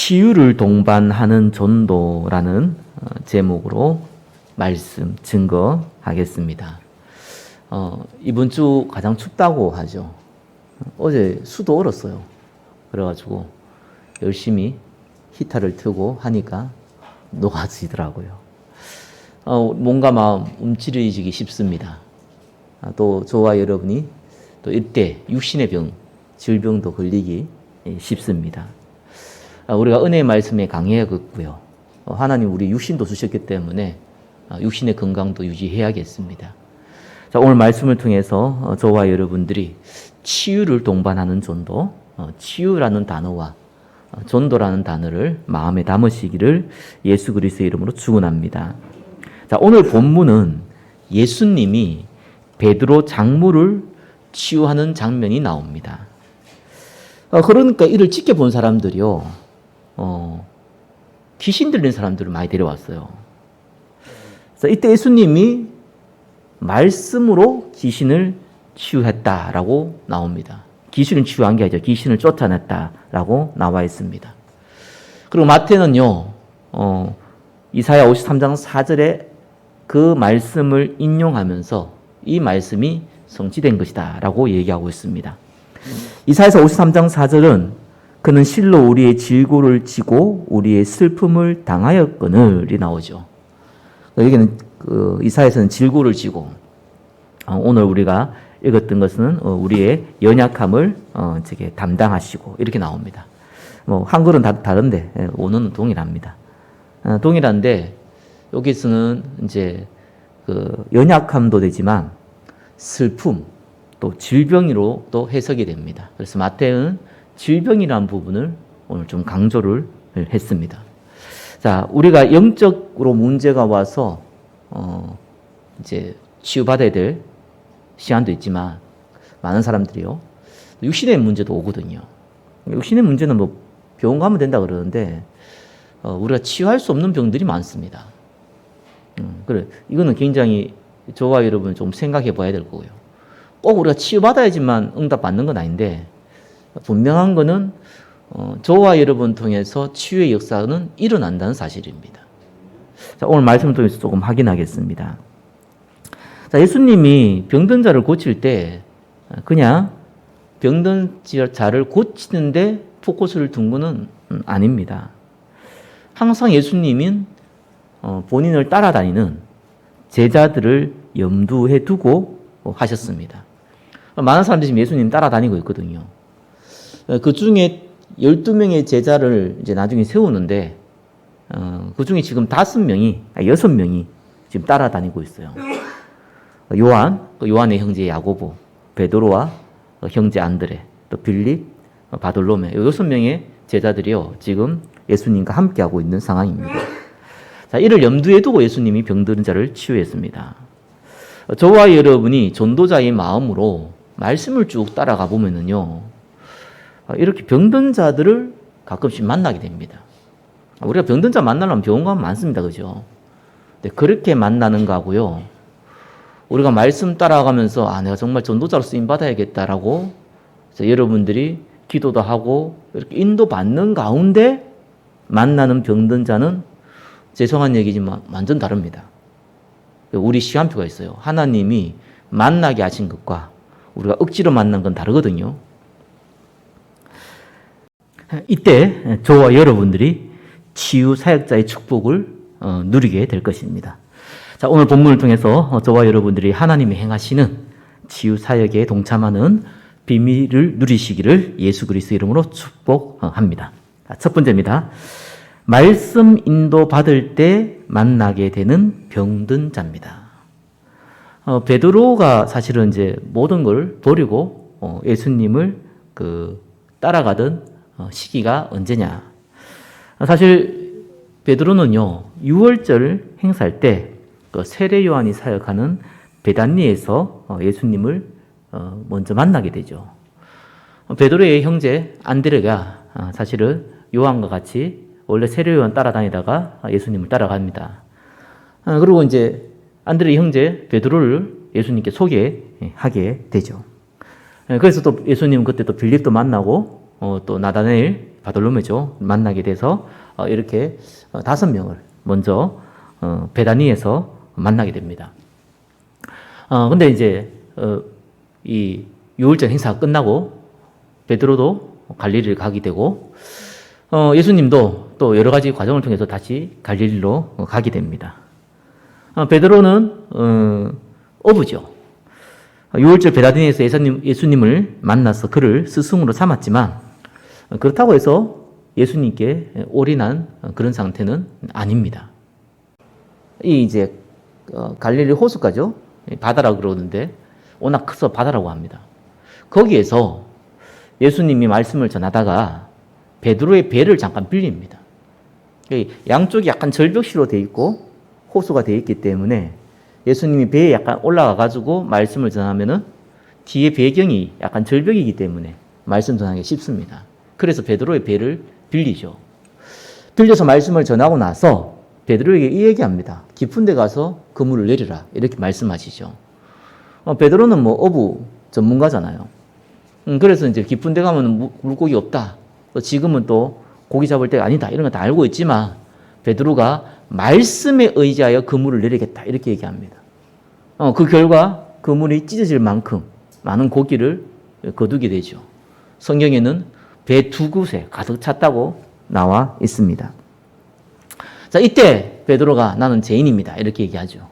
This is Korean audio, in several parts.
치유를 동반하는 전도라는 제목으로 말씀 증거하겠습니다. 이번 주 가장 춥다고 하죠. 어제 수도 얼었어요. 그래가지고 열심히 히터를 틀고 하니까 녹아지더라고요. 몸과 마음 움츠러지기 쉽습니다. 또 저와 여러분이 또 이때 육신의 병, 질병도 걸리기 쉽습니다. 우리가 은혜의 말씀에 강해야겠고요. 하나님 우리 육신도 주셨기 때문에 육신의 건강도 유지해야겠습니다. 자, 오늘 말씀을 통해서 저와 여러분들이 치유를 동반하는 전도, 치유라는 단어와 전도라는 단어를 마음에 담으시기를 예수 그리스도의 이름으로 축원합니다. 자, 오늘 본문은 예수님이 베드로 장물을 치유하는 장면이 나옵니다. 그러니까 이를 지켜본 사람들이요, 귀신 들린 사람들을 많이 데려왔어요. 그래서 이때 예수님이 말씀으로 귀신을 치유했다라고 나옵니다. 귀신을 치유한 게 아니죠. 귀신을 쫓아냈다라고 나와 있습니다. 그리고 마태는요, 이사야 53장 4절에 그 말씀을 인용하면서 이 말씀이 성취된 것이다 라고 얘기하고 있습니다. 이사야서 53장 4절은 그는 실로 우리의 질고를 지고 우리의 슬픔을 당하였거늘이 나오죠. 여기는 이사야서는 질고를 지고, 오늘 우리가 읽었던 것은 우리의 연약함을 담당하시고 이렇게 나옵니다. 한글은 다른데 원어는 동일합니다. 동일한데 여기서는 이제 연약함도 되지만 슬픔 또 질병으로 또 해석이 됩니다. 그래서 마태는 질병이라는 부분을 오늘 좀 강조를 했습니다. 자, 우리가 영적으로 문제가 와서 이제 치유받아야 될 시간도 있지만 많은 사람들이요, 육신의 문제도 오거든요. 육신의 문제는 병원 가면 된다 그러는데 우리가 치유할 수 없는 병들이 많습니다. 그래, 이거는 굉장히 저와 여러분 좀 생각해 봐야 될 거고요. 꼭 우리가 치유받아야지만 응답 받는 건 아닌데 분명한 거는 저와 여러분 통해서 치유의 역사는 일어난다는 사실입니다. 자, 오늘 말씀을 통해서 조금 확인하겠습니다. 자, 예수님이 병든 자를 고칠 때 그냥 병든 자를 고치는데 포커스를 둔 것은 아닙니다. 항상 예수님은 본인을 따라다니는 제자들을 염두에 두고 하셨습니다. 많은 사람들이 지금 예수님 따라다니고 있거든요. 그 중에 12명의 제자를 이제 나중에 세우는데, 그 중에 지금 6명이 지금 따라다니고 있어요. 요한의 형제 야고보, 베드로와 형제 안드레, 또 빌립, 바돌로메, 6명의 제자들이요, 지금 예수님과 함께하고 있는 상황입니다. 자, 이를 염두에 두고 예수님이 병든 자를 치유했습니다. 저와 여러분이 전도자의 마음으로 말씀을 쭉 따라가 보면은요, 이렇게 병든 자들을 가끔씩 만나게 됩니다. 우리가 병든 자 만나려면 병원 가면 많습니다. 그죠? 근데 그렇게 만나는 거하고요, 우리가 말씀 따라가면서 내가 정말 전도자로 쓰임 받아야겠다라고 여러분들이 기도도 하고 이렇게 인도받는 가운데 만나는 병든 자는 죄송한 얘기지만 완전 다릅니다. 우리 시간표가 있어요. 하나님이 만나게 하신 것과 우리가 억지로 만난 건 다르거든요. 이때 저와 여러분들이 치유 사역자의 축복을 누리게 될 것입니다. 자, 오늘 본문을 통해서 저와 여러분들이 하나님이 행하시는 치유 사역에 동참하는 비밀을 누리시기를 예수 그리스도 이름으로 축복합니다. 첫 번째입니다. 말씀 인도 받을 때 만나게 되는 병든 자입니다. 베드로가 사실은 이제 모든 걸 버리고 예수님을 따라가던 시기가 언제냐? 사실 베드로는요, 유월절 행사할 때 세례 요한이 사역하는 베단니에서 예수님을 먼저 만나게 되죠. 베드로의 형제 안드레가 사실은 요한과 같이 원래 세례 요한 따라다니다가 예수님을 따라갑니다. 그리고 이제 안드레 형제 베드로를 예수님께 소개하게 되죠. 그래서 또 예수님은 그때 또 빌립도 만나고 또 나다나엘 바돌로메죠. 만나게 돼서 이렇게 5명을 먼저 베다니에서 만나게 됩니다. 근데 이제 이 유월절 행사가 끝나고 베드로도 갈릴리를 가게 되고 예수님도 또 여러 가지 과정을 통해서 다시 갈릴리로 가게 됩니다. 베드로는 어부죠. 유월절 베다니에서 예수님을 만나서 그를 스승으로 삼았지만 그렇다고 해서 예수님께 올인한 그런 상태는 아닙니다. 이 이제 갈릴리 호숫가죠. 바다라고 그러는데 워낙 커서 바다라고 합니다. 거기에서 예수님이 말씀을 전하다가 베드로의 배를 잠깐 빌립니다. 양쪽이 약간 절벽시로 되어 있고 호수가 되어 있기 때문에 예수님이 배에 약간 올라가 가지고 말씀을 전하면은 뒤에 배경이 약간 절벽이기 때문에 말씀 전하기 쉽습니다. 그래서 베드로의 배를 빌리죠. 빌려서 말씀을 전하고 나서 베드로에게 이 얘기합니다. 깊은 데 가서 그물을 내리라. 이렇게 말씀하시죠. 베드로는 뭐 어부 전문가잖아요. 그래서 이제 깊은 데 가면 물고기 없다. 지금은 또 고기 잡을 때가 아니다. 이런 거 다 알고 있지만 베드로가 말씀에 의지하여 그물을 내리겠다. 이렇게 얘기합니다. 그 결과 그물이 찢어질 만큼 많은 고기를 거두게 되죠. 성경에는 배 2곳에 가득 찼다고 나와 있습니다. 자, 이때 베드로가 나는 죄인입니다. 이렇게 얘기하죠.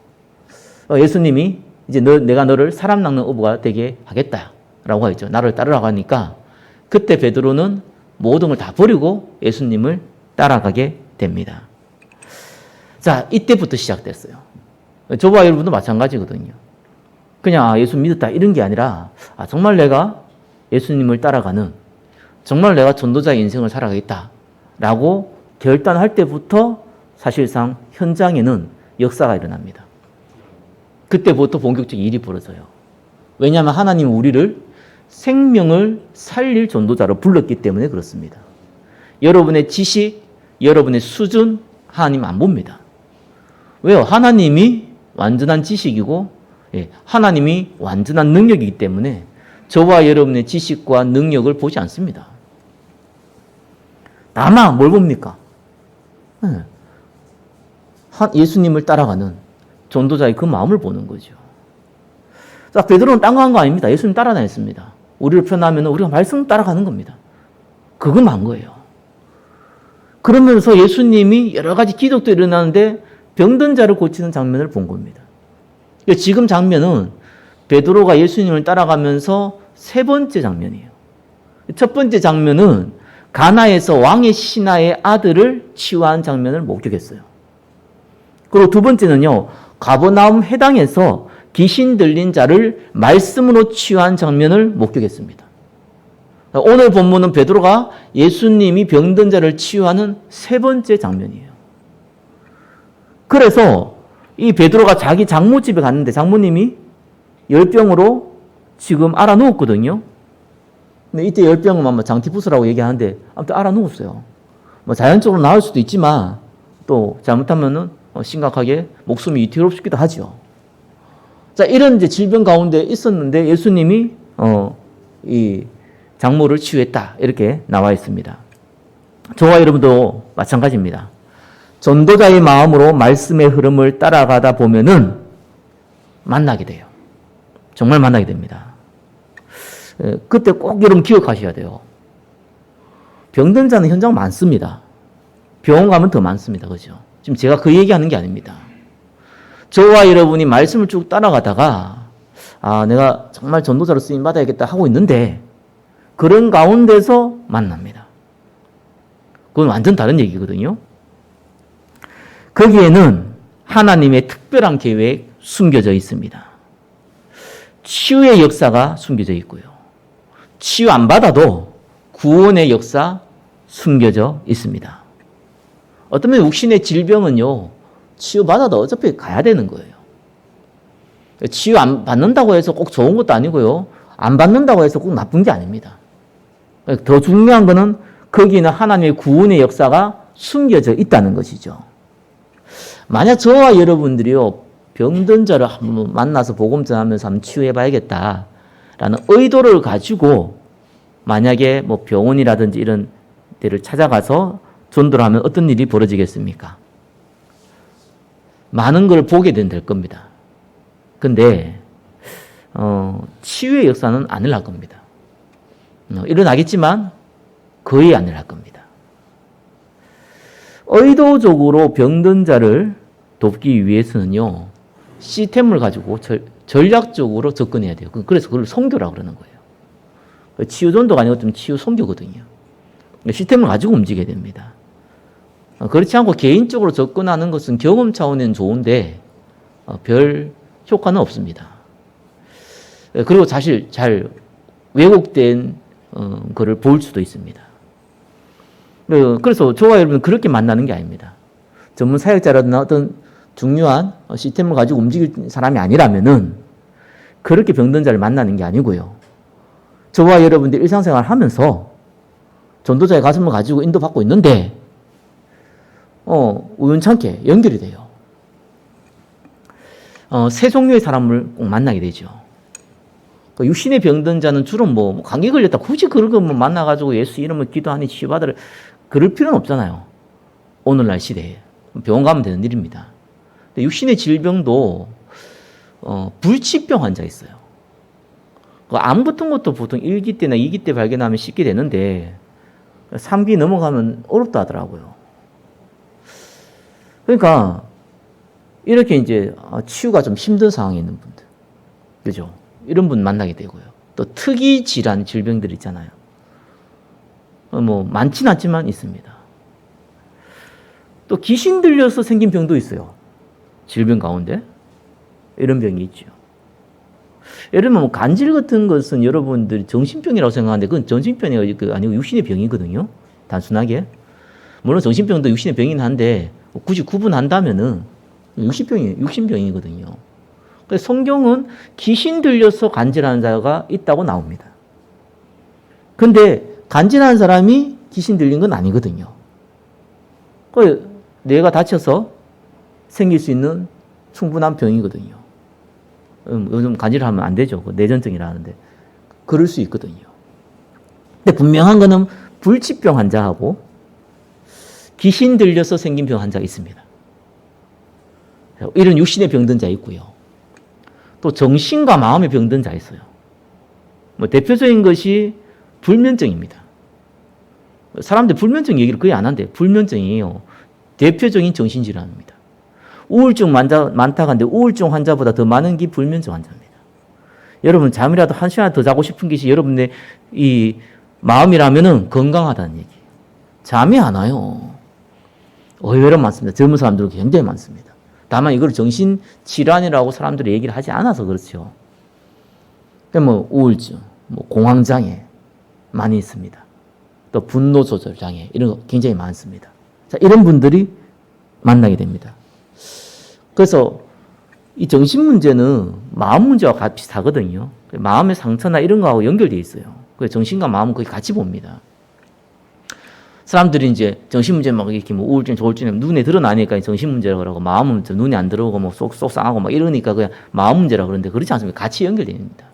예수님이 이제 내가 너를 사람 낚는 어부가 되게 하겠다라고 하죠. 나를 따르라고 하니까 그때 베드로는 모든 걸 다 버리고 예수님을 따라가게 됩니다. 자, 이때부터 시작됐어요. 저와 여러분도 마찬가지거든요. 그냥 예수 믿었다 이런 게 아니라 정말 내가 예수님을 따라가는 정말 내가 전도자의 인생을 살아가겠다라고 결단할 때부터 사실상 현장에는 역사가 일어납니다. 그때부터 본격적인 일이 벌어져요. 왜냐하면 하나님은 우리를 생명을 살릴 전도자로 불렀기 때문에 그렇습니다. 여러분의 지식, 여러분의 수준 하나님 안 봅니다. 왜요? 하나님이 완전한 지식이고 하나님이 완전한 능력이기 때문에 저와 여러분의 지식과 능력을 보지 않습니다. 다만 뭘 봅니까? 예수님을 따라가는 전도자의 그 마음을 보는 거죠. 자, 베드로는 딴 거 한 거 아닙니다. 예수님 따라다녔습니다. 우리를 표현하면 우리가 말씀 따라가는 겁니다. 그것만 한 거예요. 그러면서 예수님이 여러 가지 기적도 일어나는데 병든 자를 고치는 장면을 본 겁니다. 지금 장면은 베드로가 예수님을 따라가면서 3번째 장면이에요. 첫 번째 장면은 가나에서 왕의 신하의 아들을 치유한 장면을 목격했어요. 그리고 두 번째는요, 가버나움 회당에서 귀신 들린 자를 말씀으로 치유한 장면을 목격했습니다. 오늘 본문은 베드로가 예수님이 병든 자를 치유하는 3번째 장면이에요. 그래서 이 베드로가 자기 장모집에 갔는데 장모님이 열병으로 지금 알아누웠거든요. 근데 이때 열병은 아마 장티푸스라고 얘기하는데 아무튼 알아누웠어요. 뭐 자연적으로 나을 수도 있지만 또 잘못하면은 심각하게 목숨이 위태롭기도 하죠. 자, 이런 이제 질병 가운데 있었는데 예수님이 이 장모를 치유했다. 이렇게 나와 있습니다. 저와 여러분도 마찬가지입니다. 전도자의 마음으로 말씀의 흐름을 따라가다 보면은 만나게 돼요. 정말 만나게 됩니다. 그때 꼭 여러분 기억하셔야 돼요. 병든 자는 현장 많습니다. 병원 가면 더 많습니다. 그죠? 지금 제가 그 얘기하는 게 아닙니다. 저와 여러분이 말씀을 쭉 따라가다가 내가 정말 전도자로 쓰임 받아야겠다 하고 있는데 그런 가운데서 만납니다. 그건 완전 다른 얘기거든요. 거기에는 하나님의 특별한 계획 숨겨져 있습니다. 치유의 역사가 숨겨져 있고요. 치유 안 받아도 구원의 역사 숨겨져 있습니다. 어떤 육신의 질병은요, 치유받아도 어차피 가야 되는 거예요. 치유 안 받는다고 해서 꼭 좋은 것도 아니고요. 안 받는다고 해서 꼭 나쁜 게 아닙니다. 더 중요한 거는 거기는 하나님의 구원의 역사가 숨겨져 있다는 것이죠. 만약 저와 여러분들이요, 병든 자를 한번 만나서 복음 전하면서 한번 치유해 봐야겠다라는 의도를 가지고 만약에 뭐 병원이라든지 이런 데를 찾아가서 전도를 하면 어떤 일이 벌어지겠습니까? 많은 걸 보게 될 겁니다. 근데 치유의 역사는 안 일어날 겁니다. 일어나겠지만 거의 안 일어날 겁니다. 의도적으로 병든 자를 돕기 위해서는요, 시스템을 가지고 전략적으로 접근해야 돼요. 그래서 그걸 선교라고 그러는 거예요. 치유전도가 아니고 좀 치유 선교거든요. 시스템을 가지고 움직여야 됩니다. 그렇지 않고 개인적으로 접근하는 것은 경험 차원에는 좋은데 별 효과는 없습니다. 그리고 사실 잘 왜곡된 거를 볼 수도 있습니다. 그래서 저와 여러분은 그렇게 만나는 게 아닙니다. 전문 사역자라든가 어떤 중요한 시스템을 가지고 움직일 사람이 아니라면은 그렇게 병든 자를 만나는 게 아니고요. 저와 여러분들 일상생활을 하면서 전도자의 가슴을 가지고 인도받고 있는데 우연찮게 연결이 돼요. 세 종류의 사람을 꼭 만나게 되죠. 육신에 병든 자는 주로 뭐 감기 걸렸다 굳이 그런 거 만나가지고 예수 이름을 기도하니 치유받으라 그럴 필요는 없잖아요. 오늘날 시대에 병원 가면 되는 일입니다. 근데 육신의 질병도 불치병 환자 있어요. 암 같은 것도 보통 1기 때나 2기 때 발견하면 쉽게 되는데 3기 넘어가면 어렵다 하더라고요. 그러니까 이렇게 이제 치유가 좀 힘든 상황에 있는 분들, 그죠? 이런 분 만나게 되고요. 또 특이 질환, 질병들 있잖아요. 뭐 많지는 않지만 있습니다. 또 귀신 들려서 생긴 병도 있어요. 질병 가운데 이런 병이 있죠. 예를 들면 뭐 간질 같은 것은 여러분들이 정신병이라고 생각하는데 그건 정신병이 아니고 육신의 병이거든요. 단순하게. 물론 정신병도 육신의 병이긴 한데 굳이 구분한다면은 육신병이거든요. 그래서 성경은 귀신 들려서 간질하는 자가 있다고 나옵니다. 근데 간질하는 사람이 귀신 들린 건 아니거든요. 뇌가 다쳐서 생길 수 있는 충분한 병이거든요. 요즘 간질을 하면 안 되죠. 뇌전증이라는데. 그럴 수 있거든요. 근데 분명한 거는 불치병 환자하고 귀신 들려서 생긴 병 환자가 있습니다. 이런 육신에 병든 자 있고요. 또 정신과 마음에 병든 자 있어요. 뭐 대표적인 것이 불면증입니다. 사람들 불면증 얘기를 거의 안 한대. 불면증이에요. 대표적인 정신질환입니다. 우울증 많다고 하는데 우울증 환자보다 더 많은 게 불면증 환자입니다. 여러분 잠이라도 한 시간 더 자고 싶은 것이 여러분의 이 마음이라면은 건강하다는 얘기. 잠이 안 와요. 의외로 많습니다. 젊은 사람들은 굉장히 많습니다. 다만 이걸 정신질환이라고 사람들이 얘기를 하지 않아서 그렇죠. 뭐 우울증, 뭐 공황장애 많이 있습니다. 또 분노조절장애 이런 거 굉장히 많습니다. 자, 이런 분들이 만나게 됩니다. 그래서 이 정신 문제는 마음 문제와 비슷하거든요. 마음의 상처나 이런 거하고 연결되어 있어요. 그래서 정신과 마음은 거의 같이 봅니다. 사람들이 이제 정신 문제 막 이렇게 뭐 우울증, 조울증 눈에 드러나니까 정신 문제라고 그러고 마음은 눈이 안 들어오고 뭐 쏙 상하고 막 이러니까 그냥 마음 문제라고 그러는데 그렇지 않습니다. 같이 연결되어 있습니다.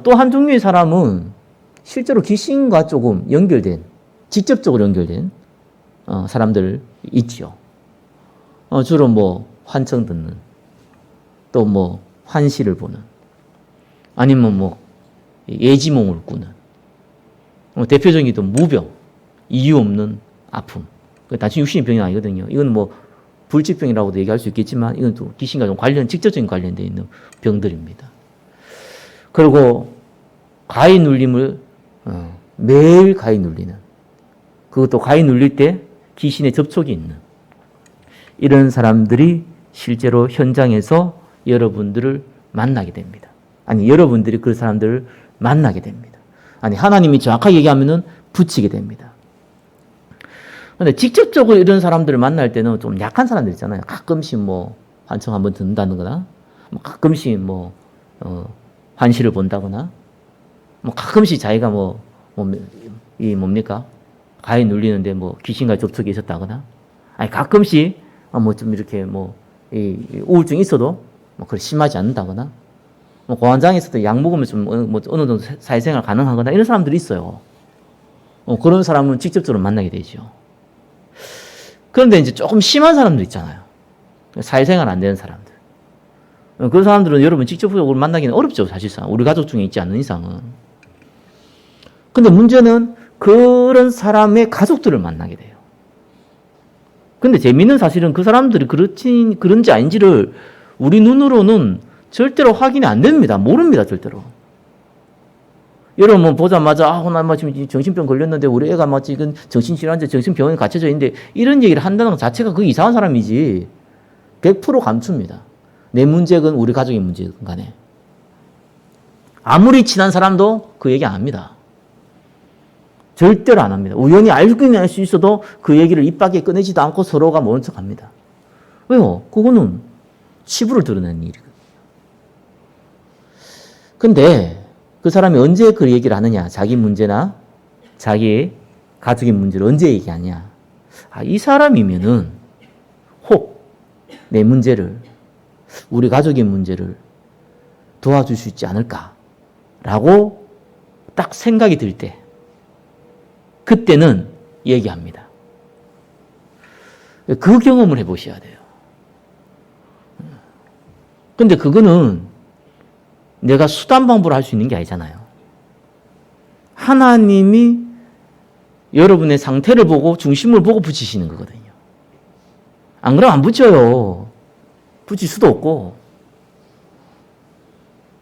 또 한 종류의 사람은 실제로 귀신과 조금 연결된, 직접적으로 연결된 사람들 있지요. 주로 뭐 환청 듣는, 또 뭐 환시를 보는, 아니면 뭐 예지몽을 꾸는, 대표적인 또 무병, 이유 없는 아픔. 단순히 육신의 병이 아니거든요. 이건 뭐 불치병이라고도 얘기할 수 있겠지만 이건 또 귀신과 좀 직접적인 관련되어 있는 병들입니다. 그리고 가위 눌림을 매일 가위 눌리는, 그것도 가위 눌릴 때 귀신의 접촉이 있는 이런 사람들이 실제로 현장에서 여러분들을 만나게 됩니다. 아니 여러분들이 그 사람들을 만나게 됩니다. 아니 하나님이 정확하게 얘기하면은 붙이게 됩니다. 그런데 직접적으로 이런 사람들을 만날 때는 좀 약한 사람들 있잖아요. 가끔씩 뭐 환청 한번 듣는다거나, 뭐 가끔씩 뭐 환시를 본다거나, 뭐 가끔씩 자기가 이 뭡니까 가위 눌리는데 뭐 귀신과 접촉이 있었다거나, 아니 가끔씩 뭐 좀 이렇게 이 우울증이 있어도 뭐 그렇게 심하지 않는다거나, 뭐 공황장애에서도 약 먹으면 좀 뭐 어느 정도 사회생활 가능하거나 이런 사람들이 있어요. 그런 사람은 직접적으로 만나게 되죠. 그런데 이제 조금 심한 사람들 있잖아요. 사회생활 안 되는 사람들. 그런 사람들은 여러분 직접적으로 만나기는 어렵죠, 사실상. 우리 가족 중에 있지 않는 이상은. 근데 문제는 그런 사람의 가족들을 만나게 돼요. 근데 재미있는 사실은 그 사람들이 그런지 아닌지를 우리 눈으로는 절대로 확인이 안 됩니다. 모릅니다, 절대로. 여러분 보자마자 나 지금 정신병 걸렸는데 우리 애가 막 지금 정신질환자 정신병원에 갇혀져 있는데 이런 얘기를 한다는 것 자체가 그 이상한 사람이지 100% 감춥니다. 내 문제건 우리 가족의 문제건 간에. 아무리 친한 사람도 그 얘기 안 합니다. 절대로 안 합니다. 우연히 알긴 알 수 있어도 그 얘기를 입 밖에 꺼내지도 않고 서로가 모른 척 합니다. 왜요? 그거는 치부를 드러내는 일이거든요. 근데 그 사람이 언제 그 얘기를 하느냐? 자기 문제나 자기 가족의 문제를 언제 얘기하냐? 이 사람이면은 혹 내 문제를, 우리 가족의 문제를 도와줄 수 있지 않을까라고 딱 생각이 들 때, 그때는 얘기합니다. 그 경험을 해보셔야 돼요. 근데 그거는 내가 수단 방법으로 할 수 있는 게 아니잖아요. 하나님이 여러분의 상태를 보고 중심을 보고 붙이시는 거거든요. 안 그러면 안 붙여요. 붙일 수도 없고.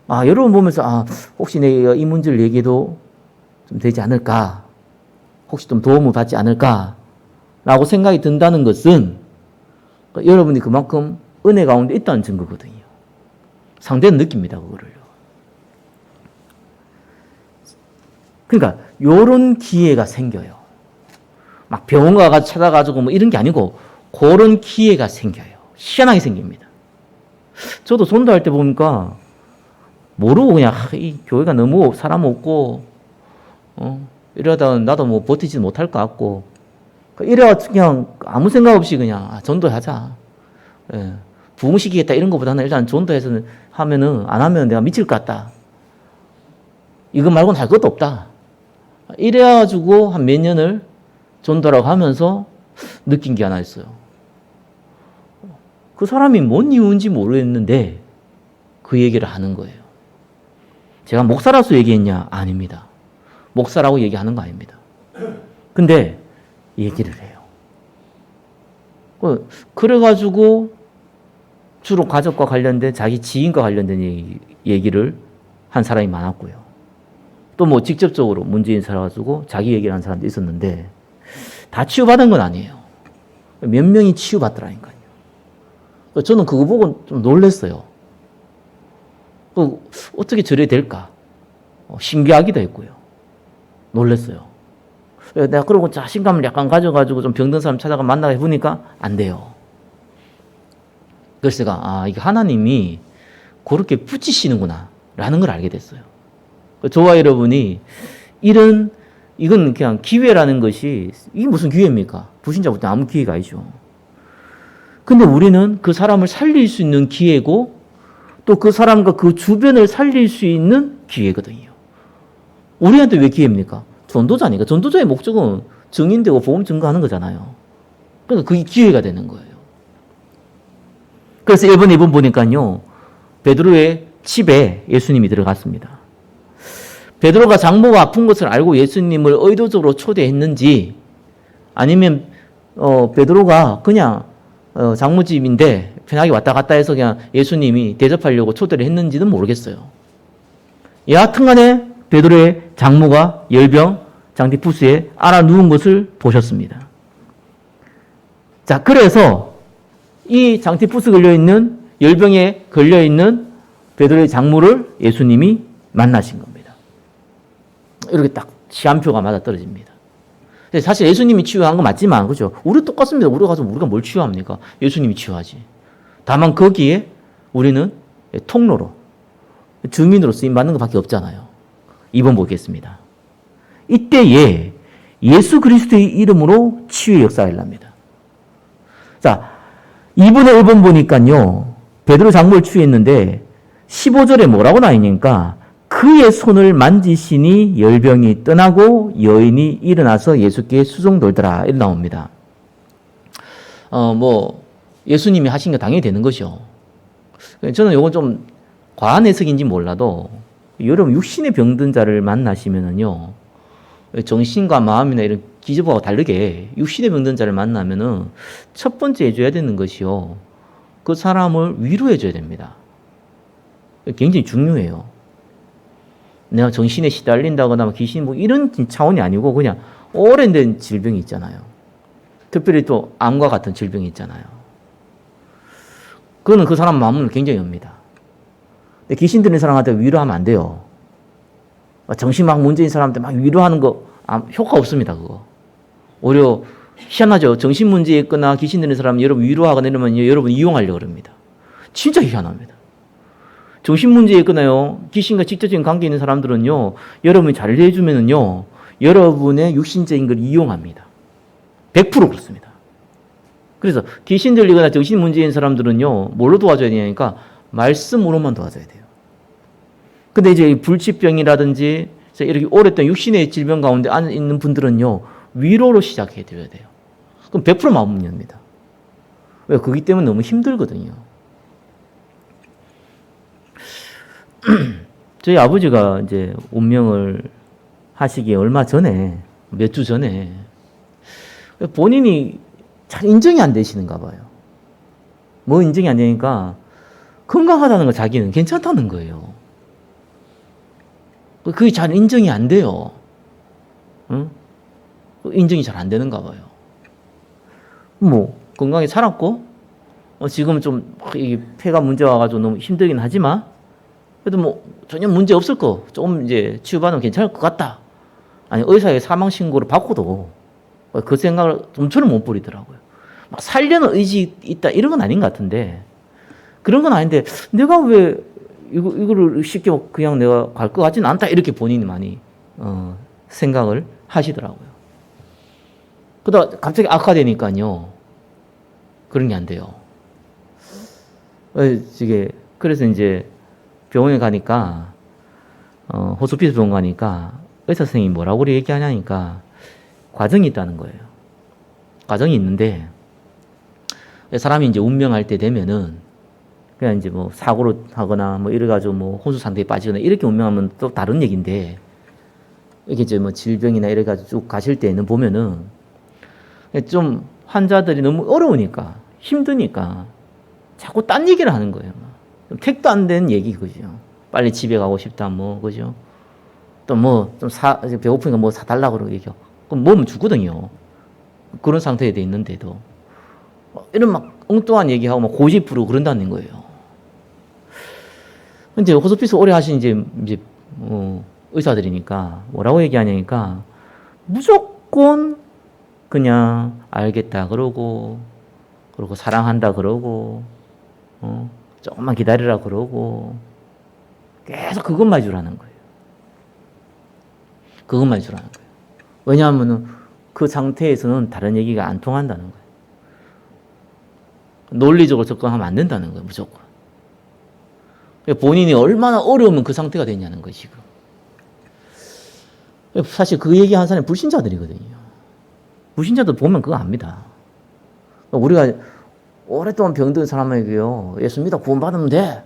여러분 보면서 혹시 내가 이 문제를 얘기해도 좀 되지 않을까? 혹시 좀 도움을 받지 않을까? 라고 생각이 든다는 것은 여러분이 그만큼 은혜 가운데 있다는 증거거든요. 상대는 느낍니다, 그거를요. 그러니까 요런 기회가 생겨요. 막 병원 가서 찾아가지고 뭐 이런 게 아니고 그런 기회가 생겨요. 희한하게 생깁니다. 저도 전도할 때 보니까 모르고 그냥 이 교회가 너무 사람 없고 이러다 나도 뭐 버티지 못할 것 같고 이래가 그냥 아무 생각 없이 그냥 전도하자. 부흥시키겠다 이런 것보다는 일단 전도해서 하면은 안 하면 내가 미칠 것 같다. 이거 말고는 할 것도 없다. 이래가지고 한 몇 년을 전도라고 하면서 느낀 게 하나 있어요. 그 사람이 뭔 이유인지 모르겠는데 그 얘기를 하는 거예요. 제가 목사라서 얘기했냐? 아닙니다. 목사라고 얘기하는 거 아닙니다. 근데 얘기를 해요. 그래가지고 주로 가족과 관련된 자기 지인과 관련된 얘기를 한 사람이 많았고요. 또 뭐 직접적으로 문제인 살아가지고 자기 얘기를 한 사람도 있었는데 다 치유받은 건 아니에요. 몇 명이 치유받더라니까요. 저는 그거 보고 좀 놀랐어요. 어떻게 저래 될까? 신기하기도 했고요. 놀랐어요. 내가 그러고 자신감을 약간 가져가지고 좀 병든 사람 찾아가 만나가 해보니까 안 돼요. 그래서 제가 이게 하나님이 그렇게 붙이시는구나 라는 걸 알게 됐어요. 저와 여러분이 이건 그냥 기회라는 것이 이게 무슨 기회입니까? 불신자부터 아무 기회가 아니죠. 근데 우리는 그 사람을 살릴 수 있는 기회고 또 그 사람과 그 주변을 살릴 수 있는 기회거든요. 우리한테 왜 기회입니까? 전도자니까. 전도자의 목적은 증인되고 복음 증거하는 거잖아요. 그러니까 그게 기회가 되는 거예요. 그래서 1번, 2번 보니까요. 베드로의 집에 예수님이 들어갔습니다. 베드로가 장모가 아픈 것을 알고 예수님을 의도적으로 초대했는지 아니면 베드로가 그냥 장모집인데 편하게 왔다 갔다 해서 그냥 예수님이 대접하려고 초대를 했는지는 모르겠어요. 여하튼 간에 베드로의 장모가 열병 장티푸스에 알아 누운 것을 보셨습니다. 자, 그래서 이 장티푸스 걸려있는 열병에 걸려있는 베드로의 장모를 예수님이 만나신 겁니다. 이렇게 딱 시한표가 맞아 떨어집니다. 사실 예수님이 치유한 건 맞지만, 그죠? 우리 똑같습니다. 우리가 가서 우리가 뭘 치유합니까? 예수님이 치유하지. 다만 거기에 우리는 통로로, 증인으로 쓰임받는 것밖에 없잖아요. 2번 보겠습니다. 이때에 예수 그리스도의 이름으로 치유의 역사가 일어납니다. 자, 2분의 1번 보니까요, 베드로 장모를 치유했는데 15절에 뭐라고 나있니까 그의 손을 만지시니 열병이 떠나고 여인이 일어나서 예수께 수종돌더라. 이렇게 나옵니다. 예수님이 하신 거 당연히 되는 것이요. 저는 이건 좀 과한 해석인지 몰라도 여러분 육신의 병든 자를 만나시면은요, 정신과 마음이나 이런 기저부하고 다르게 육신의 병든 자를 만나면은 첫 번째 해줘야 되는 것이요, 그 사람을 위로해줘야 됩니다. 굉장히 중요해요. 내가 정신에 시달린다거나 귀신 이런 차원이 아니고 그냥 오래된 질병이 있잖아요. 특별히 또 암과 같은 질병이 있잖아요. 그거는 그 사람 마음을 굉장히 엽니다. 근데 귀신 들린 사람한테 위로하면 안 돼요. 정신 막 문제인 사람한테 막 위로하는 거 효과 없습니다. 그거. 오히려 희한하죠. 정신 문제 있거나 귀신 들린 사람 여러분 위로하거나 이러면 여러분 이용하려고 합니다. 진짜 희한합니다. 정신 문제 있거나요, 귀신과 직접적인 관계 있는 사람들은요, 여러분이 잘 해주면은요, 여러분의 육신적인 걸 이용합니다. 100% 그렇습니다. 그래서 귀신 들리거나 정신 문제인 사람들은요, 뭘로 도와줘야 되냐니까 말씀으로만 도와줘야 돼요. 근데 이제 불치병이라든지 이렇게 오랫동안 육신의 질병 가운데 안에 있는 분들은요, 위로로 시작해 드려야 돼요. 그럼 100% 마음이 엽니다. 왜? 그렇기 때문에 너무 힘들거든요. 저희 아버지가 이제 운명을 하시기에 얼마 전에, 몇 주 전에, 본인이 잘 인정이 안 되시는가 봐요. 뭐 인정이 안 되니까 건강하다는 거 자기는 괜찮다는 거예요. 그게 잘 인정이 안 돼요. 응? 인정이 잘 안 되는가 봐요. 건강히 살았고, 지금 좀, 폐가 문제 와가지고 너무 힘들긴 하지만, 그래도 전혀 문제 없을 거, 조금 이제 치유받으면 괜찮을 것 같다. 아니, 의사에게 사망신고를 받고도 그 생각을 좀처럼 못 버리더라고요. 막 살려는 의지 있다, 이런 건 아닌 것 같은데, 그런 건 아닌데, 내가 왜 이거를 쉽게 그냥 내가 갈 것 같지는 않다, 이렇게 본인이 많이, 생각을 하시더라고요. 그러다 갑자기 악화되니까요, 그런 게 안 돼요. 그래서 이제 병원에 가니까, 호스피스 병원 가니까, 의사 선생님이 뭐라고 얘기하냐니까, 과정이 있다는 거예요. 과정이 있는데, 사람이 이제 운명할 때 되면은, 그냥 이제 사고로 하거나, 이래가지고 혼수 상태에 빠지거나, 이렇게 운명하면 또 다른 얘기인데, 이렇게 이제 질병이나 이래가지고 쭉 가실 때는 보면은, 좀 환자들이 너무 어려우니까, 힘드니까, 자꾸 딴 얘기를 하는 거예요. 택도 안 되는 얘기, 그죠? 빨리 집에 가고 싶다, 그죠? 또 배고프니까 사달라고 그러고 얘기하고. 그럼 먹으면 죽거든요. 그런 상태에 돼 있는데도. 이런 엉뚱한 얘기하고 고집 부르고 그런다는 거예요. 근데 호스피스 오래 하신 의사들이니까 뭐라고 얘기하냐니까 무조건 그냥 알겠다 그러고 사랑한다 그러고 조금만 기다리라 그러고 계속 그것만 해주라는 거예요. 그것만 해주라는 거예요. 왜냐하면 그 상태에서는 다른 얘기가 안 통한다는 거예요. 논리적으로 접근하면 안 된다는 거예요. 무조건. 본인이 얼마나 어려우면 그 상태가 되냐는 거예요. 지금. 사실 그 얘기한 사람이 불신자들이거든요. 불신자들 보면 그거 압니다. 우리가 오랫동안 병든 사람에게요, 예수 믿어 구원받으면 돼.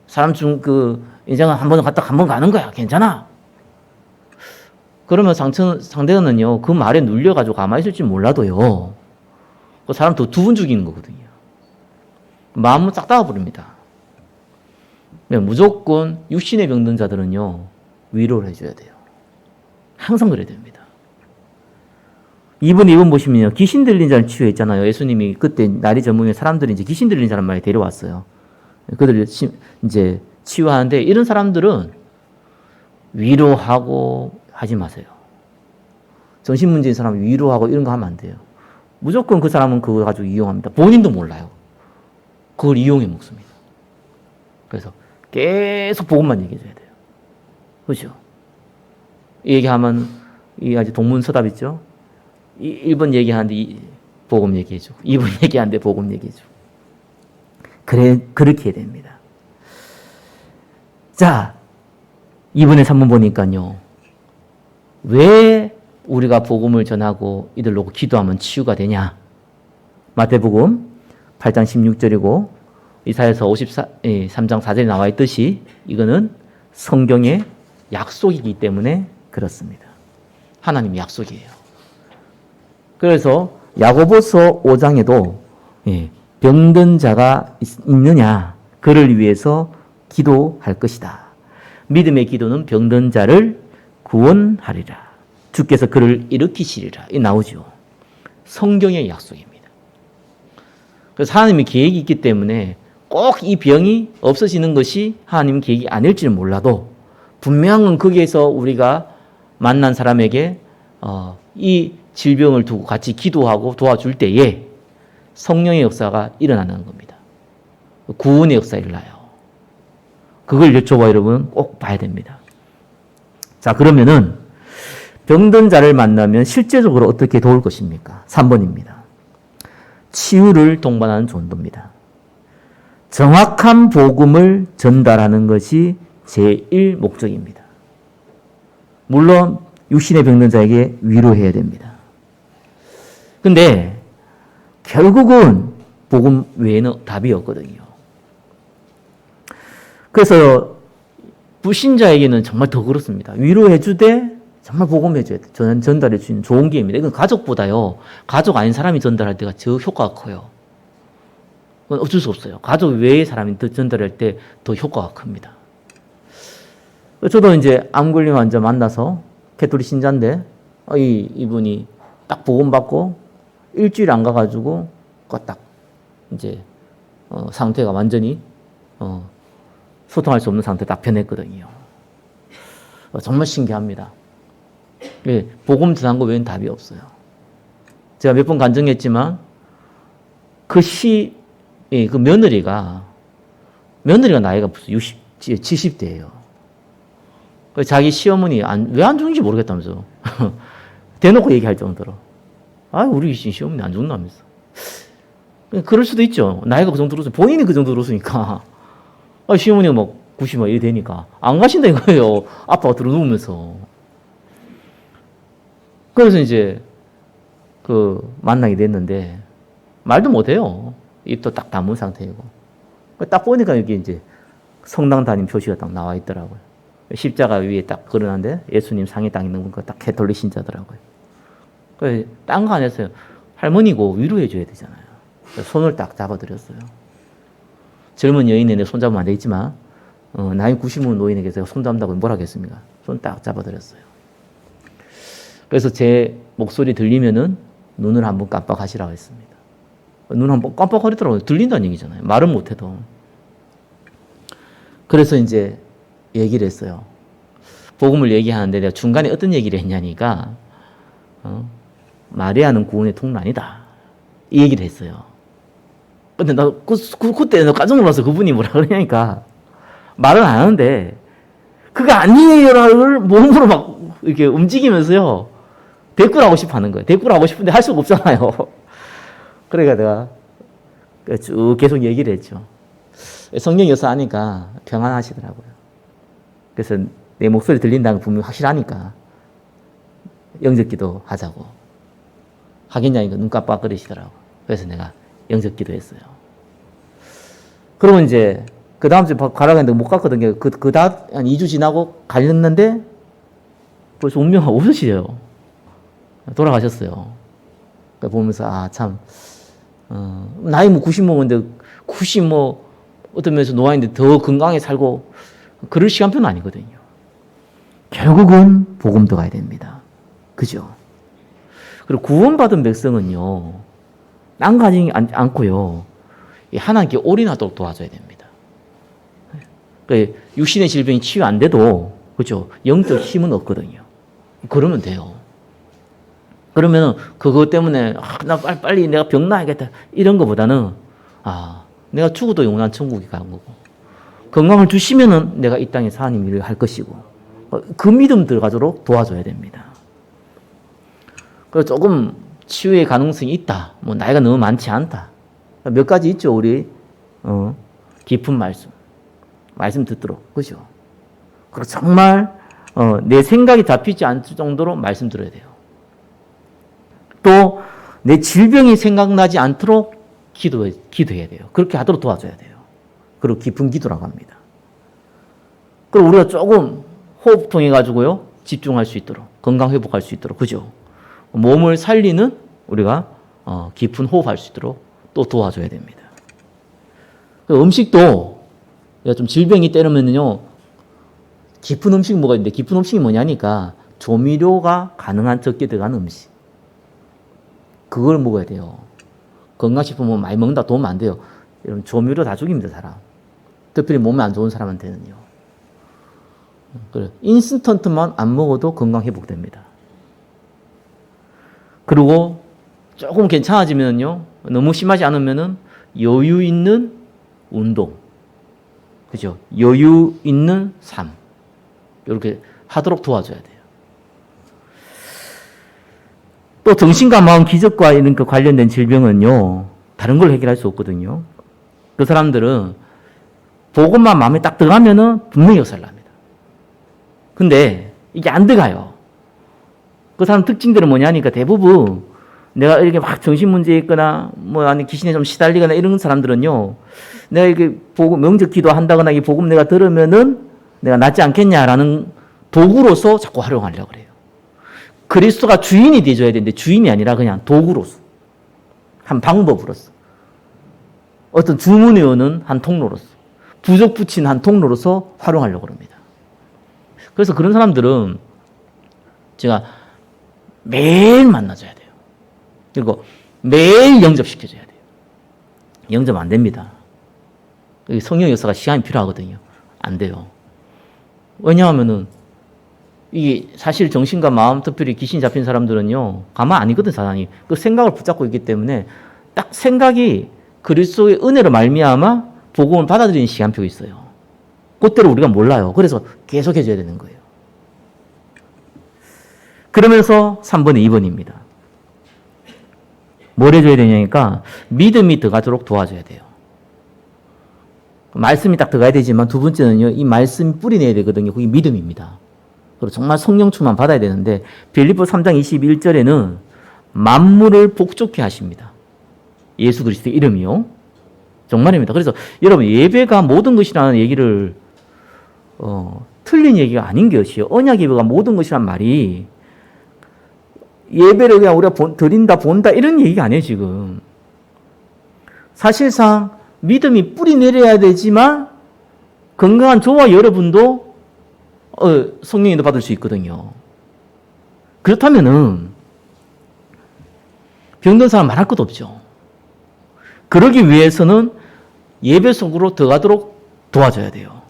사람 인생은 한 번 가는 거야. 괜찮아. 그러면 상대는요, 그 말에 눌려가지고 가만히 있을지 몰라도요, 그 사람 두 번 죽이는 거거든요. 마음은 싹 닫아버립니다. 무조건 육신에 병든 자들은요, 위로를 해줘야 돼요. 항상 그래야 됩니다. 2번 보시면요, 귀신 들린 자를 치유했잖아요. 예수님이 그때 날이 저물면 사람들이 이제 귀신 들린 사람 많이 데려왔어요. 그들을 이제 치유하는데, 이런 사람들은 위로하고 하지 마세요. 정신 문제인 사람 위로하고 이런 거 하면 안 돼요. 무조건 그 사람은 그거 가지고 이용합니다. 본인도 몰라요. 그걸 이용해 먹습니다. 그래서 계속 복음만 얘기해줘야 돼요. 그렇죠? 이 얘기하면 이 아주 동문서답 있죠? 1번 얘기하는데 복음 얘기해주고, 2번 얘기하는데 복음 얘기해주고. 그렇게 해야 됩니다. 자, 이번에 3번 보니까요. 왜 우리가 복음을 전하고 이들 놓고 기도하면 치유가 되냐? 마태복음 8장 16절이고 이사야서 53장 4절에 나와 있듯이 이거는 성경의 약속이기 때문에 그렇습니다. 하나님의 약속이에요. 그래서 야고보서 5장에도 병든 자가 있느냐? 그를 위해서 기도할 것이다. 믿음의 기도는 병든 자를 구원하리라. 주께서 그를 일으키시리라. 이 나오죠. 성경의 약속입니다. 그래서 하나님의 계획이 있기 때문에 꼭 이 병이 없어지는 것이 하나님 계획이 아닐지는 몰라도 분명한 건 거기에서 우리가 만난 사람에게 이 질병을 두고 같이 기도하고 도와줄 때에 성령의 역사가 일어나는 겁니다. 구원의 역사가 일어나요. 그걸 여쭤봐 여러분 꼭 봐야 됩니다. 자, 그러면은 병든 자를 만나면 실제적으로 어떻게 도울 것입니까? 3번입니다. 치유를 동반하는 전도입니다. 정확한 복음을 전달하는 것이 제1 목적입니다. 물론 육신의 병든 자에게 위로해야 됩니다. 근데 결국은 복음 외에는 답이 없거든요. 그래서 불신자에게는 정말 더 그렇습니다. 위로해주되 정말 복음해줘야 돼. 전달해 주는 좋은 기회입니다. 이건 가족보다요. 가족 아닌 사람이 전달할 때가 더 효과가 커요. 그건 어쩔 수 없어요. 가족 외의 사람이 더 전달할 때 더 효과가 큽니다. 저도 이제 암 걸린 환자 만나서 캐톨릭 신자인데 이분이 딱 복음 받고 일주일 안 가가지고 딱 이제 상태가 완전히 소통할 수 없는 상태 딱 변했거든요. 정말 신기합니다. 예, 복음 전한 거 외에는 답이 없어요. 제가 몇 번 간증했지만 그 며느리가 나이가 무슨 70대예요. 자기 시어머니 왜 안 죽는지 모르겠다면서 대놓고 얘기할 정도로 우리 시어머니 안 죽는다면서. 그럴 수도 있죠. 나이가 그 정도로 본인이 그 정도로 으니까 시어머니가 막 90 이래 되니까 안 가신다 이거예요. 아빠가 들어 누우면서. 그래서 이제 만나게 됐는데 말도 못해요. 입도 딱 다문 상태이고. 딱 보니까 여기 이제 성당 담임 표시가 딱 나와 있더라고요. 십자가 위에 딱 걸어놨는데 예수님 상에 딱 있는 거 딱 캐톨릭 신자더라고요. 그래서 딴 거 안 했어요. 할머니고 위로해 줘야 되잖아요. 손을 딱 잡아드렸어요. 젊은 여인에게 손 잡으면 안 되겠지만 나이 90은 노인에게 제가 손 잡는다고 뭐라 하겠습니까? 손 딱 잡아드렸어요. 그래서 제 목소리 들리면은 눈을 한번 깜빡하시라고 했습니다. 눈 한번 깜빡거리더라고요. 들린다는 얘기잖아요. 말은 못해도. 그래서 이제 얘기를 했어요. 복음을 얘기하는데 내가 중간에 어떤 얘기를 했냐니까 마리아는 구원의 통로 아니다. 이 얘기를 했어요. 근데 나 그때 깜짝 놀라서 그분이 뭐라 그러냐니까 말을 안 하는데 그거 아니에요를 몸으로 막 이렇게 움직이면서요. 대꾸를 하고 싶어 하는 거예요. 대꾸를 하고 싶은데 할 수가 없잖아요. 그러니까 내가 쭉 계속 얘기를 했죠. 성경 역사 하니까 평안하시더라고요. 그래서 내 목소리 들린다는 거 분명히 확실하니까 영접기도 하자고. 하겠냐니까 눈 깜빡거리시더라고. 그래서 내가 영접기도 했어요. 그러면 이제 그 다음 주에 가라고 했는데 못 갔거든요. 그 다음 한 2주 지나고 갈렸는데 벌써 운명이 없으시죠. 돌아가셨어요. 그러니까 보면서 참 나이 90 먹었는데 90 어떤 면에서 노화인데 더 건강하게 살고 그럴 시간표는 아니거든요. 결국은 복음도 가야 됩니다. 그죠? 그리고 구원받은 백성은요, 딴 가지 않고요, 하나님께 올인하도록 도와줘야 됩니다. 그러니까 육신의 질병이 치유 안 돼도, 그죠? 영적 힘은 없거든요. 그러면 돼요. 그러면 그것 때문에, 나 빨리 내가 병 나야겠다. 이런 것보다는, 내가 죽어도 영원한 천국에 가는 거고, 건강을 주시면은 내가 이 땅에 하나님 일을 할 것이고, 그 믿음 들어가도록 도와줘야 됩니다. 그래서 조금 치유의 가능성이 있다. 나이가 너무 많지 않다. 몇 가지 있죠, 우리. 깊은 말씀 듣도록. 그죠? 그리고 정말 내 생각이 잡히지 않을 정도로 말씀드려야 돼요. 또 내 질병이 생각나지 않도록 기도해야 돼요. 그렇게 하도록 도와줘야 돼요. 그리고 깊은 기도라고 합니다. 그리고 우리가 조금 호흡 통해 가지고요 집중할 수 있도록, 건강 회복할 수 있도록, 그죠? 몸을 살리는 우리가 깊은 호흡할 수 있도록 또 도와줘야 됩니다. 음식도 좀 질병이 때리면요 깊은 음식 뭐가 있는데, 깊은 음식이 뭐냐니까 조미료가 가능한 적게 들어가는 음식, 그걸 먹어야 돼요. 건강식품 뭐 많이 먹는다 도움 안 돼요. 여러분 조미료 다 죽입니다 사람. 특별히 몸에 안 좋은 사람한테는요. 그래 인스턴트만 안 먹어도 건강 회복됩니다. 그리고 조금 괜찮아지면요 너무 심하지 않으면은 여유 있는 운동, 그죠? 여유 있는 삶 이렇게 하도록 도와줘야 돼요. 또 정신과 마음 기적과 이런 그 관련된 질병은요 다른 걸 해결할 수 없거든요. 그 사람들은 복음만 마음에 딱 들어가면은 분명히 역사를 납니다. 근데 이게 안 들어가요. 그 사람 특징들은 뭐냐니까 대부분 내가 이렇게 막 정신 문제 있거나 뭐 아니 귀신에 좀 시달리거나 이런 사람들은요 내가 이게 복음 명적 기도한다거나 이 복음 내가 들으면은 내가 낫지 않겠냐라는 도구로서 자꾸 활용하려고 그래요. 그리스도가 주인이 되어줘야 되는데 주인이 아니라 그냥 도구로서, 한 방법으로서, 어떤 주문이 오는 한 통로로서, 부적 붙인 한 통로로서 활용하려고 합니다. 그래서 그런 사람들은 제가 매일 만나줘야 돼요. 그리고 매일 영접시켜줘야 돼요. 영접 안 됩니다. 성령 역사가 시간이 필요하거든요. 안 돼요. 왜냐하면은 이게 사실 정신과 마음, 특별히 귀신 잡힌 사람들은요 가만 아니거든. 사단이 그 생각을 붙잡고 있기 때문에 딱 생각이 그리스도의 은혜로 말미암아 복음을 받아들이는 시간표가 있어요. 그때를 우리가 몰라요. 그래서 계속 해줘야 되는 거예요. 그러면서 3번에 2번입니다. 뭘 해줘야 되냐니까 믿음이 들어가도록 도와줘야 돼요. 말씀이 딱 들어가야 되지만 두 번째는요 이 말씀이 뿌리내야 되거든요. 그게 믿음입니다. 그리고 정말 성령 충만 받아야 되는데 빌립보 3장 21절에는 만물을 복종케 하십니다. 예수 그리스도의 이름이요. 정말입니다. 그래서 여러분 예배가 모든 것이라는 얘기를 틀린 얘기가 아닌 것이요. 언약 예배가 모든 것이란 말이 예배를 그냥 우리가 드린다 본다 이런 얘기가 아니에요 지금. 사실상 믿음이 뿌리 내려야 되지만 건강한 저와 여러분도 성령님도 받을 수 있거든요. 그렇다면은 병든 사람 말할 것도 없죠. 그러기 위해서는 예배 속으로 들어가도록 도와줘야 돼요.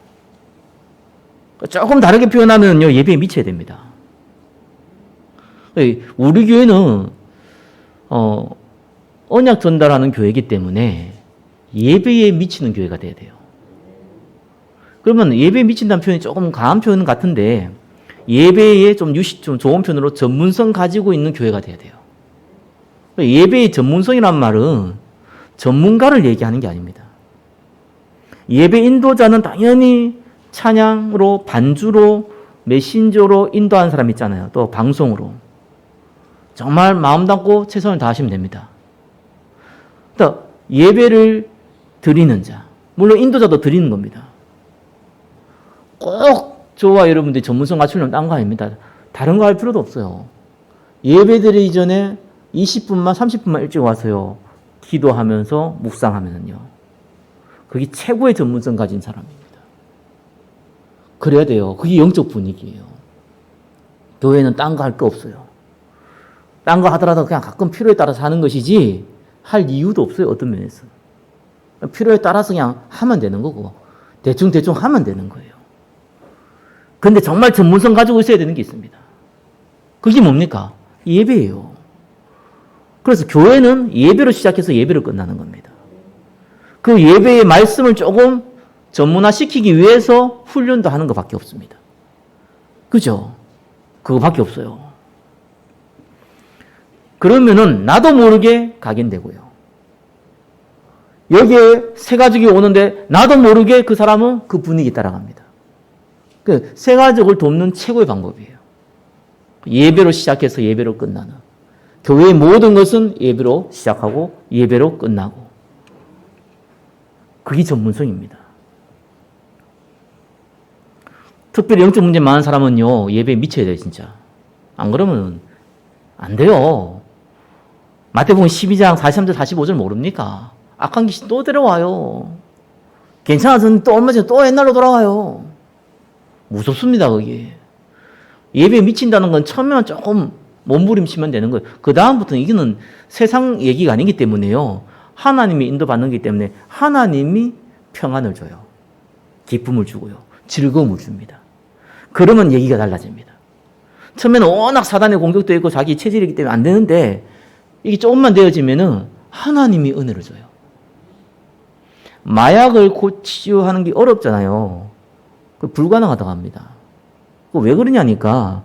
조금 다르게 표현하면요 예배에 미쳐야 됩니다. 우리 교회는 언약 전달하는 교회이기 때문에 예배에 미치는 교회가 돼야 돼요. 그러면 예배에 미친다는 표현이 조금 강한 표현 같은데 예배에 좀 좋은 표현으로 전문성 가지고 있는 교회가 돼야 돼요. 예배의 전문성이란 말은 전문가를 얘기하는 게 아닙니다. 예배 인도자는 당연히 찬양으로, 반주로, 메신저로 인도하는 사람 있잖아요. 또 방송으로. 정말 마음 담고 최선을 다하시면 됩니다. 또 예배를 드리는 자, 물론 인도자도 드리는 겁니다. 꼭 저와 여러분들이 전문성 갖추려면 딴 거 아닙니다. 다른 거 할 필요도 없어요. 예배 드리기 전에 20분만 30분만 일찍 와서요. 기도하면서 묵상하면요. 그게 최고의 전문성 가진 사람입니다. 그래야 돼요. 그게 영적 분위기예요. 교회는 딴 거 할 거 없어요. 딴 거 하더라도 그냥 가끔 필요에 따라서 하는 것이지 할 이유도 없어요. 어떤 면에서. 필요에 따라서 그냥 하면 되는 거고 대충 하면 되는 거예요. 근데 정말 전문성 가지고 있어야 되는 게 있습니다. 그게 뭡니까? 예배예요. 그래서 교회는 예배로 시작해서 예배로 끝나는 겁니다. 그 예배의 말씀을 조금 전문화시키기 위해서 훈련도 하는 것밖에 없습니다. 그죠? 그거밖에 없어요. 그러면은 나도 모르게 각인되고요. 여기에 새 가족이 오는데 나도 모르게 그 사람은 그 분위기 따라갑니다. 그 생활적을 돕는 최고의 방법이에요. 예배로 시작해서 예배로 끝나는. 교회의 모든 것은 예배로 시작하고 예배로 끝나고. 그게 전문성입니다. 특별히 영적 문제 많은 사람은요, 예배에 미쳐야 돼요, 진짜. 안 그러면 안 돼요. 마태복음 12장 43절 45절 모릅니까? 악한 귀신 또 데려와요. 괜찮아서 또 얼마 전에 또 옛날로 돌아와요. 무섭습니다, 그게. 예배에 미친다는 건 처음에만 조금 몸부림치면 되는 거예요. 그 다음부터는 이거는 세상 얘기가 아니기 때문에요. 하나님이 인도받는 거기 때문에 하나님이 평안을 줘요. 기쁨을 주고요. 즐거움을 줍니다. 그러면 얘기가 달라집니다. 처음에는 워낙 사단의 공격도 있고 자기 체질이기 때문에 안 되는데 이게 조금만 되어지면은 하나님이 은혜를 줘요. 마약을 치유하는 게 어렵잖아요. 불가능하다고 합니다. 왜 그러냐니까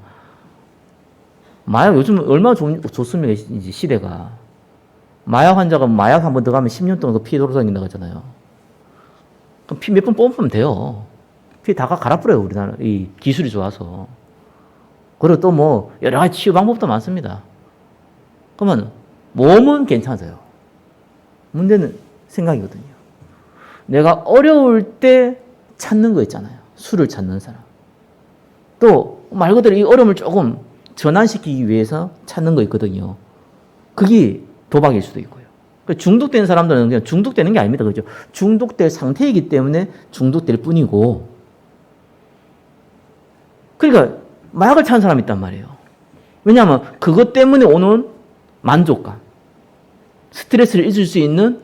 마약 요즘 얼마나 좋습니까? 이제 시대가. 마약 환자가 마약 한 번 더 가면 10년 동안 그 피 돌아다닌다고 하잖아요. 그럼 피 몇 번 뽑으면 돼요. 피 다 갈아버려요, 우리나라. 이 기술이 좋아서. 그리고 또 뭐 여러 가지 치유 방법도 많습니다. 그러면 몸은 괜찮아져요. 문제는 생각이거든요. 내가 어려울 때 찾는 거 있잖아요. 술을 찾는 사람. 또 말 그대로 이 어려움을 조금 전환시키기 위해서 찾는 거 있거든요. 그게 도박일 수도 있고요. 중독된 사람들은 그냥 중독되는 게 아닙니다. 그죠? 중독될 상태이기 때문에 중독될 뿐이고. 그러니까 마약을 찾는 사람이 있단 말이에요. 왜냐하면 그것 때문에 오는 만족감, 스트레스를 잊을 수 있는,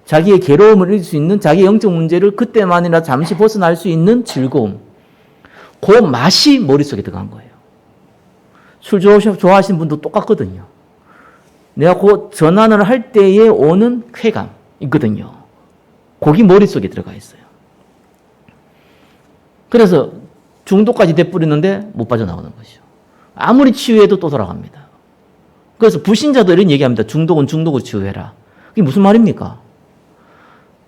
자기의 괴로움을 잊을 수 있는, 자기의 영적 문제를 그때만이라도 잠시 벗어날 수 있는 즐거움. 그 맛이 머릿속에 들어간 거예요. 술 좋아하시는 분도 똑같거든요. 내가 그 전환을 할 때에 오는 쾌감 있거든요. 그게 머릿속에 들어가 있어요. 그래서 중독까지 돼버리는데 못 빠져나오는 것이죠. 아무리 치유해도 또 돌아갑니다. 그래서 불신자도 이런 얘기합니다. 중독은 중독으로 치유해라. 그게 무슨 말입니까?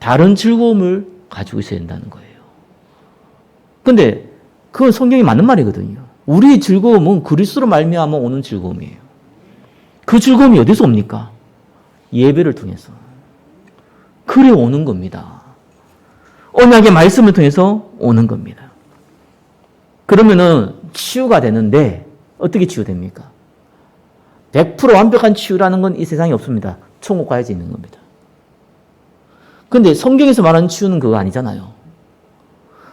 다른 즐거움을 가지고 있어야 된다는 거예요. 근데 그건 성경이 맞는 말이거든요. 우리의 즐거움은 그리스도로 말미암아 오는 즐거움이에요. 그 즐거움이 어디서 옵니까? 예배를 통해서. 그래 오는 겁니다. 언약의 말씀을 통해서 오는 겁니다. 그러면은 치유가 되는데 어떻게 치유됩니까? 100% 완벽한 치유라는 건 이 세상에 없습니다. 천국 가야지 있는 겁니다. 근데 성경에서 말하는 치유는 그거 아니잖아요.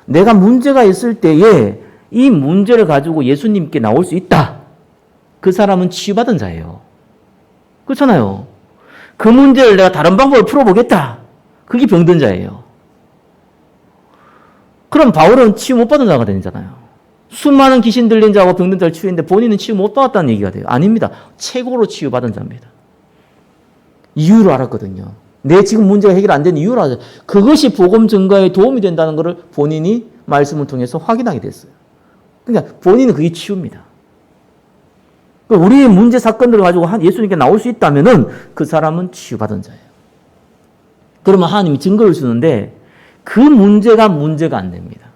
내가 문제가 있을 때에 이 문제를 가지고 예수님께 나올 수 있다. 그 사람은 치유받은 자예요. 그렇잖아요. 그 문제를 내가 다른 방법으로 풀어보겠다. 그게 병든 자예요. 그럼 바울은 치유 못 받은 자가 되잖아요. 수많은 귀신 들린 자하고 병든 자를 치유했는데 본인은 치유 못 받았다는 얘기가 돼요. 아닙니다. 최고로 치유받은 자입니다. 이유를 알았거든요. 내 지금 문제가 해결 안 되는 이유를 알았어요. 그것이 복음 증거에 도움이 된다는 것을 본인이 말씀을 통해서 확인하게 됐어요. 그러니까 본인은 그게 치유입니다. 우리의 문제 사건들을 가지고 예수님께 나올 수 있다면은 그 사람은 치유받은 자예요. 그러면 하나님이 증거를 주는데 그 문제가 안 됩니다.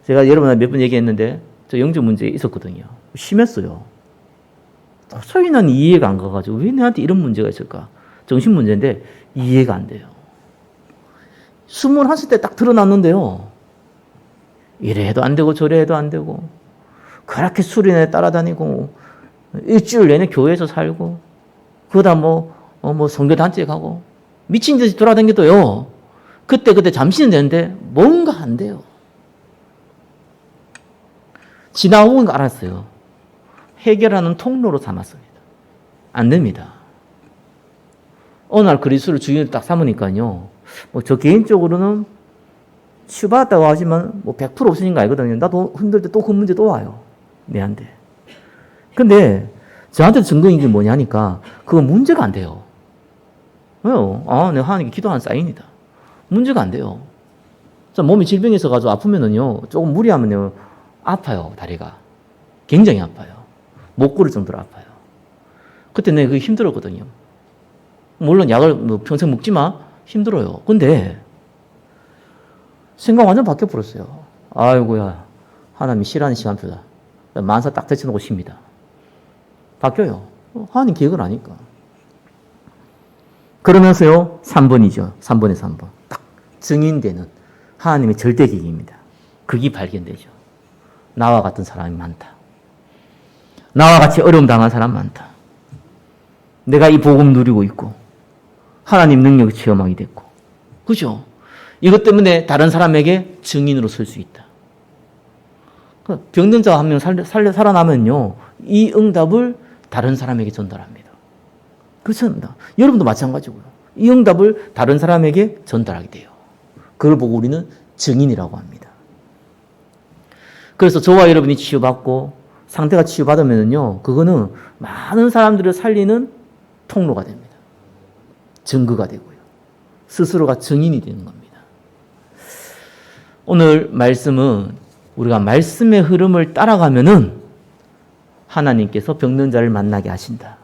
제가 여러분한테 몇 번 얘기했는데 저 영적 문제 있었거든요. 심했어요. 도저히 난 이해가 안 가가지고 왜 내한테 이런 문제가 있을까? 정신 문제인데 이해가 안 돼요. 21살 때 딱 드러났는데요. 이래 해도 안 되고 저래 해도 안 되고 그렇게 수련회 따라다니고 일주일 내내 교회에서 살고 그러다 뭐 선교단체 가고 미친 듯이 돌아다니도요. 그때 잠시는 되는데 뭔가 안 돼요. 지나오고 알았어요. 해결하는 통로로 삼았습니다. 안 됩니다. 어느 날 그리스도를 주인으로 딱 삼으니까요. 저 개인적으로는 치유받았다고 하지만 100% 없으신 거 알거든요. 나도 힘들 때 또 그 문제 또 와요. 내한테. 근데 저한테 증거인 게 뭐냐니까 그거 문제가 안 돼요. 왜요? 내가 하나님께 기도한 사인이다. 문제가 안 돼요. 몸이 질병이 있어가지고 아프면은요, 조금 무리하면요, 아파요, 다리가. 굉장히 아파요. 못 걸을 정도로 아파요. 그때 내가 그게 힘들었거든요. 물론 약을 평생 먹지 마. 힘들어요. 근데 생각 완전 바뀌어버렸어요. 아이고야, 하나님이 싫어하는 시간표다. 만사 딱 제쳐놓고 쉽니다. 바뀌어요. 하나님 계획을 아니까. 그러면서요, 3번이죠. 3번에 3번. 딱 증인되는 하나님의 절대 계획입니다. 그게 발견되죠. 나와 같은 사람이 많다. 나와 같이 어려움 당한 사람 많다. 내가 이 복음 누리고 있고 하나님 능력을 체험하게 됐고, 그죠? 이것 때문에 다른 사람에게 증인으로 설 수 있다. 병든 자 한 명 살아나면요, 이 응답을 다른 사람에게 전달합니다. 그렇습니다. 여러분도 마찬가지고요. 이 응답을 다른 사람에게 전달하게 돼요. 그걸 보고 우리는 증인이라고 합니다. 그래서 저와 여러분이 치유받고 상태가 치유받으면요, 그거는 많은 사람들을 살리는 통로가 됩니다. 증거가 되고요. 스스로가 증인이 되는 겁니다. 오늘 말씀은 우리가 말씀의 흐름을 따라가면은 하나님께서 병든 자를 만나게 하신다.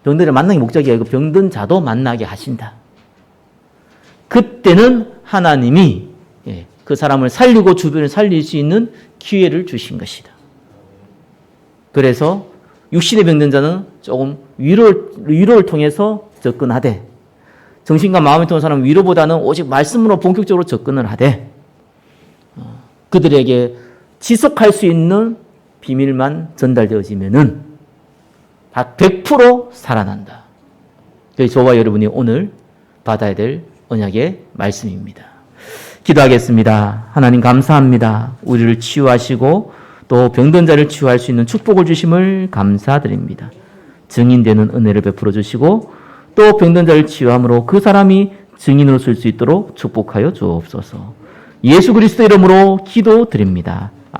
병든 자를 만나는 게 목적이 아니고 병든 자도 만나게 하신다. 그때는 하나님이 그 사람을 살리고 주변을 살릴 수 있는 기회를 주신 것이다. 그래서 육신의 병든 자는 조금 위로를 통해서 접근하되, 정신과 마음을 통한 사람은 위로보다는 오직 말씀으로 본격적으로 접근을 하되, 그들에게 지속할 수 있는 비밀만 전달되어지면은 100% 살아난다. 그래서 저와 여러분이 오늘 받아야 될 언약의 말씀입니다. 기도하겠습니다. 하나님 감사합니다. 우리를 치유하시고 또 병든 자를 치유할 수 있는 축복을 주심을 감사드립니다. 증인되는 은혜를 베풀어 주시고 또 병든 자를 치유함으로 그 사람이 증인으로 설 수 있도록 축복하여 주옵소서. 예수 그리스도 이름으로 기도드립니다.